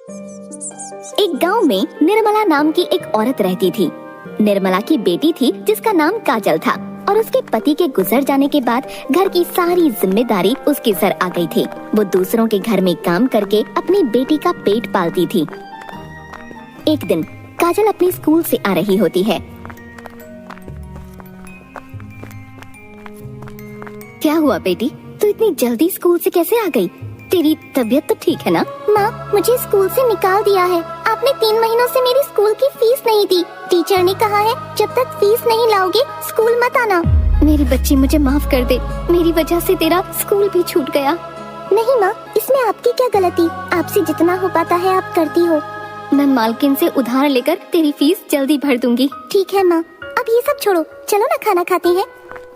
एक गांव में निर्मला नाम की एक औरत रहती थी। निर्मला की बेटी थी जिसका नाम काजल था और उसके पति के गुजर जाने के बाद घर की सारी जिम्मेदारी उसके सर आ गई थी। वो दूसरों के घर में काम करके अपनी बेटी का पेट पालती थी। एक दिन काजल अपने स्कूल से आ रही होती है। क्या हुआ बेटी, तू इतनी जल्दी स्कूल से कैसे आ गई? तेरी तबीयत तो ठीक है ना? माँ, मुझे स्कूल से निकाल दिया है। आपने 3 महीनों से मेरी स्कूल की फीस नहीं दी। टीचर ने कहा है जब तक फीस नहीं लाओगे स्कूल मत आना। मेरी बच्ची, मुझे माफ कर दे, मेरी वजह से तेरा स्कूल भी छूट गया। नहीं माँ, इसमें आपकी क्या गलती? आपसे जितना हो पाता है आप करती हो। मैं मालकिन से उधार लेकर तेरी फीस जल्दी भर दूंगी। ठीक है माँ, अब ये सब छोड़ो, चलो ना खाना खाते हैं।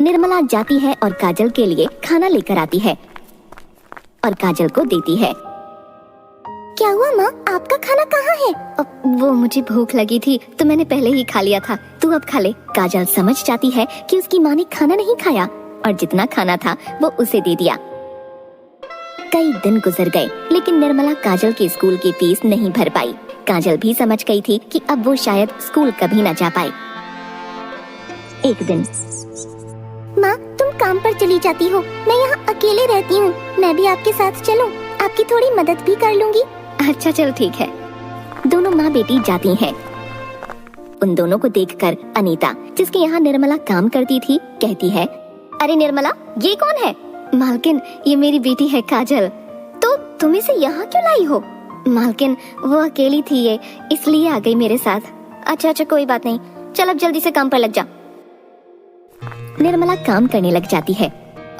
निर्मला जाती है और काजल के लिए खाना लेकर आती है और काजल को देती है। क्या हुआ माँ, आपका खाना कहाँ है? वो मुझे भूख लगी थी तो मैंने पहले ही खा लिया था, तू अब खा ले। काजल समझ जाती है कि उसकी माँ ने खाना नहीं खाया और जितना खाना था वो उसे दे दिया। कई दिन गुजर गए लेकिन निर्मला काजल के स्कूल की फीस नहीं भर पाई। काजल भी समझ गई थी कि अब वो शायद स्कूल कभी न जा पाए। एक दिन, माँ तुम काम पर चली जाती हो, मैं यहाँ अकेले रहती हूँ। मैं भी आपके साथ चलूं? आपकी थोड़ी मदद भी कर लूंगी। अच्छा चल ठीक है। दोनों माँ बेटी जाती हैं। उन दोनों को देखकर अनीता, जिसके यहाँ निर्मला काम करती थी, कहती है, अरे निर्मला, ये कौन है? मालकिन, ये मेरी बेटी है काजल। तो तुम इसे यहाँ क्यों लाई हो? मालकिन, वो अकेली थी ये, इसलिए आ गई मेरे साथ। अच्छा कोई बात नहीं, चल अब जल्दी से काम पर लग जा। निर्मला काम करने लग जाती है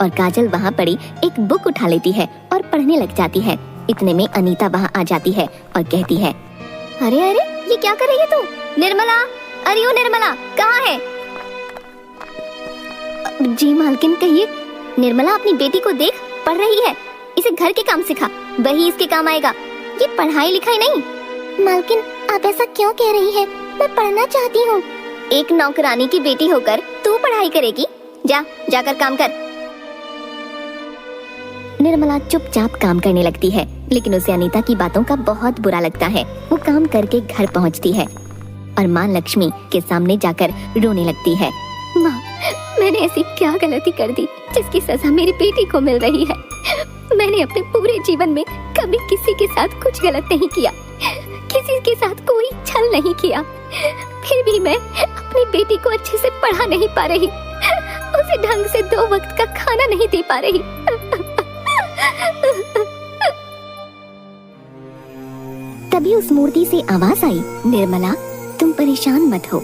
और काजल वहाँ पड़ी एक बुक उठा लेती है और पढ़ने लग जाती है। इतने में अनीता वहाँ आ जाती है और कहती है, अरे अरे, ये क्या कर रही है तू? निर्मला, अरे ओ निर्मला, कहाँ है? जी मालकिन, कहिए। निर्मला, अपनी बेटी को देख, पढ़ रही है। इसे घर के काम सिखा, वही इसके काम आएगा, ये पढ़ाई लिखाई नहीं। मालकिन, आप ऐसा क्यों कह रही है? मैं पढ़ना चाहती हूँ। एक नौकरानी की बेटी होकर तू पढ़ाई करेगी? जाकर काम कर। निर्मला चुपचाप काम करने लगती है लेकिन उसे अनीता की बातों का बहुत बुरा लगता है। वो काम करके घर पहुंचती है और माँ लक्ष्मी के सामने जाकर रोने लगती है। माँ, मैंने ऐसी क्या गलती कर दी जिसकी सजा मेरी बेटी को मिल रही है? मैंने अपने पूरे जीवन में कभी किसी के साथ कुछ गलत नहीं किया, किसी के साथ कोई छल नहीं किया, फिर भी मैं अपनी बेटी को अच्छे से पढ़ा नहीं पा रही, उसे ढंग से 2 वक्त का खाना नहीं दे पा रही। तभी उस मूर्ति से आवाज आई, निर्मला, तुम परेशान मत हो।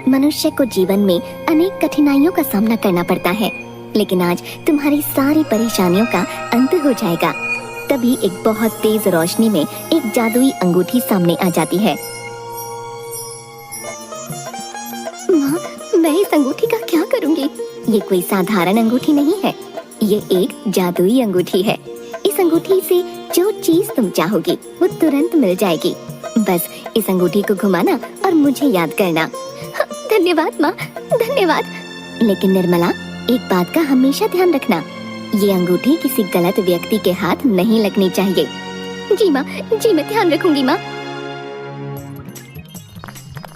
मनुष्य को जीवन में अनेक कठिनाइयों का सामना करना पड़ता है, लेकिन आज तुम्हारी सारी परेशानियों का अंत हो जाएगा। तभी एक बहुत तेज रोशनी में एक जादुई अंगूठी सामने आ जाती है। माँ, मैं इस अंगूठी का क्या करूँगी? ये कोई साधारण अंगूठी नहीं है, ये एक जादुई अंगूठी है। इस अंगूठी से जो चीज तुम चाहोगी वो तुरंत मिल जाएगी। बस इस अंगूठी को घुमाना और मुझे याद करना। धन्यवाद माँ, धन्यवाद। लेकिन निर्मला, एक बात का हमेशा ध्यान रखना, ये अंगूठी किसी गलत व्यक्ति के हाथ नहीं लगनी चाहिए। जी माँ, जी मैं ध्यान रखूंगी माँ।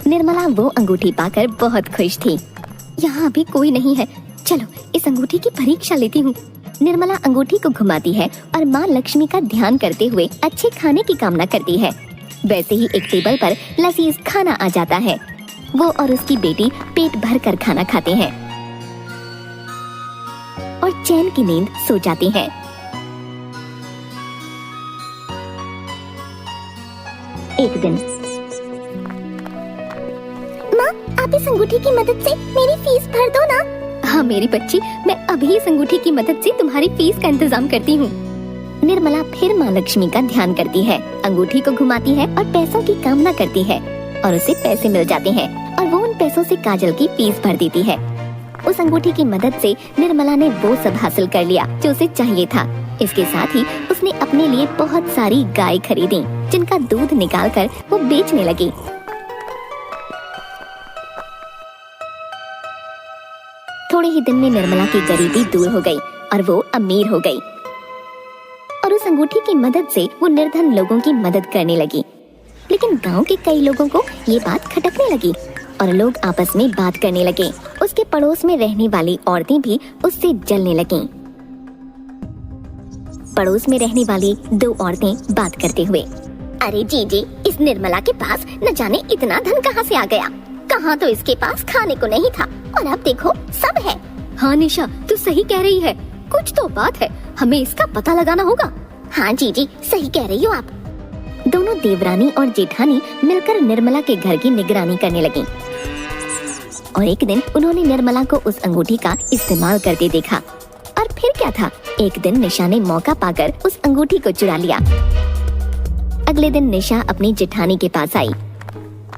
निर्मला वो अंगूठी पाकर बहुत खुश थी। यहाँ अभी कोई नहीं है, चलो इस अंगूठी की परीक्षा लेती हूँ। निर्मला अंगूठी को घुमाती है और माँ लक्ष्मी का ध्यान करते हुए अच्छे खाने की कामना करती है। वैसे ही एक टेबल पर लजीज खाना आ जाता है। वो और उसकी बेटी पेट भर कर खाना खाते हैं और चैन की नींद सो जाती हैं। एक दिन, माँ, आप इस अंगूठी की मदद से मेरी फीस भर दो ना। हाँ मेरी बच्ची, मैं अभी इस अंगूठी की मदद से तुम्हारी फीस का इंतजाम करती हूँ। निर्मला फिर माँ लक्ष्मी का ध्यान करती है, अंगूठी को घुमाती है और पैसों की कामना करती है और उसे पैसे मिल जाते हैं और वो उन पैसों से काजल की फीस भर देती है। उस अंगूठी की मदद से निर्मला ने वो सब हासिल कर लिया जो उसे चाहिए था। इसके साथ ही उसने अपने लिए बहुत सारी गाय खरीदी जिनका दूध निकालकर वो बेचने लगी। थोड़े ही दिन में निर्मला की गरीबी दूर हो गई और वो अमीर हो गई और उस अंगूठी की मदद से वो निर्धन लोगों की मदद करने लगी। लेकिन गांव के कई लोगों को ये बात खटकने लगी और लोग आपस में बात करने लगे। उसके पड़ोस में रहने वाली औरतें भी उससे जलने लगीं। पड़ोस में रहने वाली दो औरतें बात करते हुए, अरे जीजी, इस निर्मला के पास न जाने इतना धन कहाँ से आ गया। कहाँ तो इसके पास खाने को नहीं था और अब देखो सब है। हाँ निशा, तू सही कह रही है, कुछ तो बात है, हमें इसका पता लगाना होगा। हाँ जीजी, सही कह रही हो आप। दोनों देवरानी और जेठानी मिलकर निर्मला के घर की निगरानी करने लगी और एक दिन उन्होंने निर्मला को उस अंगूठी का इस्तेमाल करते देखा। और फिर क्या था, एक दिन निशा ने मौका पाकर उस अंगूठी को चुरा लिया। अगले दिन निशा अपनी जेठानी के पास आई।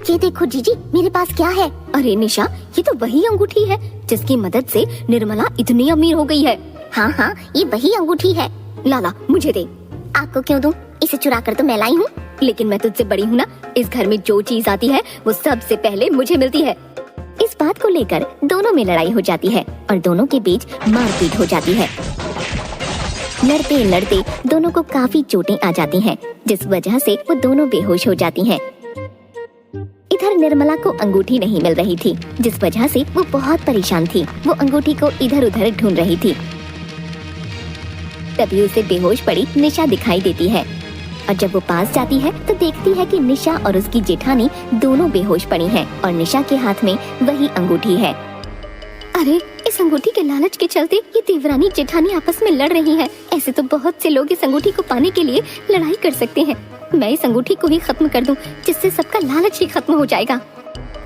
ये देखो जीजी, मेरे पास क्या है। अरे निशा, ये तो वही अंगूठी है जिसकी मदद से निर्मला इतनी अमीर हो गई है। हाँ हाँ, ये वही अंगूठी है। लाला, मुझे दे। आपको क्यों दूं? इसे चुरा कर तो मैं लाई हूँ। लेकिन मैं तुझसे बड़ी हूँ ना, इस घर में जो चीज आती है वो सबसे पहले मुझे मिलती है। इस बात को लेकर दोनों में लड़ाई हो जाती है और दोनों के बीच मारपीट हो जाती है। लड़ते लड़ते दोनों को काफी चोटें आ जाती हैं, जिस वजह से वो दोनों बेहोश हो जाती हैं। इधर निर्मला को अंगूठी नहीं मिल रही थी, जिस वजह से वो बहुत परेशान थी। वो अंगूठी को इधर उधर ढूंढ रही थी। तभी उसे बेहोश पड़ी निशा दिखाई देती है और जब वो पास जाती है तो देखती है कि निशा और उसकी जेठानी दोनों बेहोश पड़ी हैं और निशा के हाथ में वही अंगूठी है। अरे, इस अंगूठी के लालच के चलते ये देवरानी जेठानी आपस में लड़ रही हैं। ऐसे तो बहुत से लोग इस अंगूठी को पाने के लिए लड़ाई कर सकते हैं। मैं इस अंगूठी को ही खत्म कर दूं, जिससे सबका लालच ही खत्म हो जाएगा।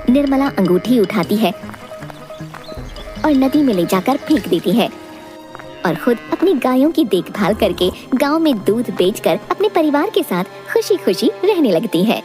निर्मला अंगूठी उठाती है और नदी में ले जाकर फेंक देती है और खुद अपनी गायों की देखभाल करके गांव में दूध बेचकर अपने परिवार के साथ खुशी खुशी रहने लगती है।